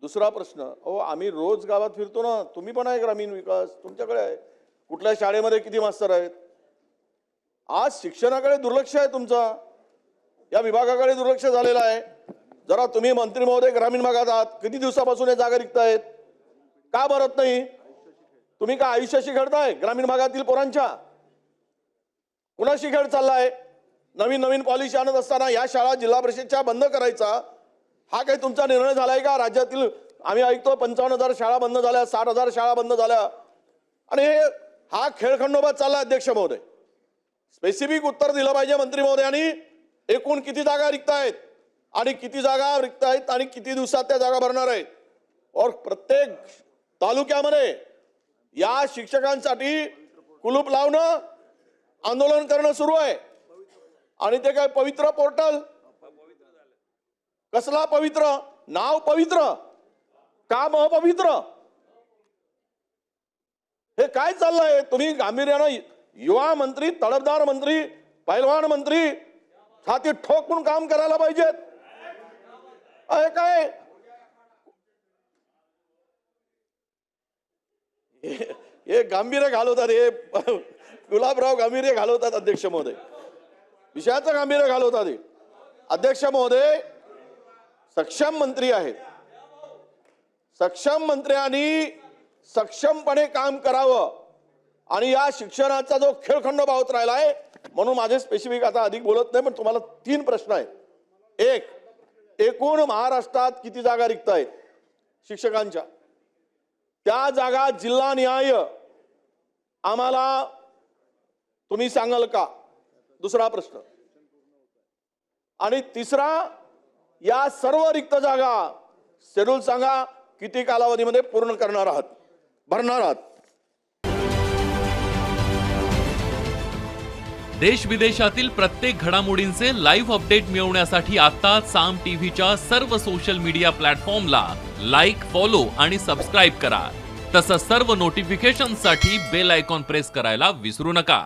दुसरा प्रश्न, अहो आम्ही रोज गावात फिरतो ना, तुम्ही पण आहे ग्रामीण विकास, तुमच्याकडे आहे. कुठल्या शाळेमध्ये किती मास्तर आहेत? आज शिक्षणाकडे दुर्लक्ष आहे तुमचा, या विभागाकडे दुर्लक्ष झालेलं आहे. जरा तुम्ही मंत्री महोदय ग्रामीण भागात आहात, किती दिवसापासून हे जागा रिक्त का भरत नाही? तुम्ही का आयुष्याशी खेळताय ग्रामीण भागातील पोरांच्या? कुणाशी खेळ चाललाय? नवीन नवीन पॉलिसी आणत असताना या शाळा जिल्हा परिषदच्या बंद करायचा हा काही तुमचा निर्णय झालाय का? राज्यातील आम्ही ऐकतो 55,000 शाळा बंद झाल्या, 60,000 शाळा बंद झाल्या आणि हा खेळखंडोबा चालला. अध्यक्ष महोदय, स्पेसिफिक उत्तर दिलं पाहिजे मंत्री महोदयांनी. एकूण किती जागा रिक्त आहेत आणि किती जागा रिक्त आहेत आणि किती दिवसात त्या जागा भरणार आहेत? और प्रत्येक तालुक्यामध्ये या शिक्षकांसाठी कुलूप लावणं, आंदोलन करणं सुरू आहे. आणि ते काय पवित्र पोर्टल? कसला पवित्र? नाव पवित्र, काम अपवित्र. हे काय चाललंय? तुम्ही गांभीर्यानं युवा मंत्री, तडफदार मंत्री, पैलवान मंत्री छाती ठोकून काम करायला पाहिजेत. हे काय हे गांभीर्य घालवतात, हे गुलाबराव गांभीर्य घालवतात. अध्यक्ष महोदय, विषयाचं गांभीर्य घालवतात. अध्यक्ष महोदय, सक्षम मंत्री आहेत. सक्षम मंत्र्यांनी सक्षमपणे काम करावं आणि या शिक्षणाचा जो खेळखंडोबा होत राहिलाय, म्हणून माझे स्पेसिफिक आता अधिक बोलत नाही, पण तुम्हाला 3 प्रश्न आहेत. एक, एकूण महाराष्ट्रात किती जागा रिक्त आहेत शिक्षकांच्या? त्या जागा जिल्हानिहाय आम्हाला तुम्ही सांगाल का? दुसरा प्रश्न. आणि तिसरा, या सर्व रिक्त जागा शेड्यूल सांगा, किती कालावधीमध्ये पूर्ण करणार आहात, भरणार आहात? देश विदेशातील प्रत्येक घडामोडींचे लाईव्ह अपडेट मिळवण्यासाठी आता साम टीव्हीच्या सर्व सोशल मीडिया प्लॅटफॉर्मला लाईक, फॉलो आणि सबस्क्राईब करा. तसंच सर्व नोटिफिकेशनसाठी बेल आयकॉन प्रेस करायला विसरू नका.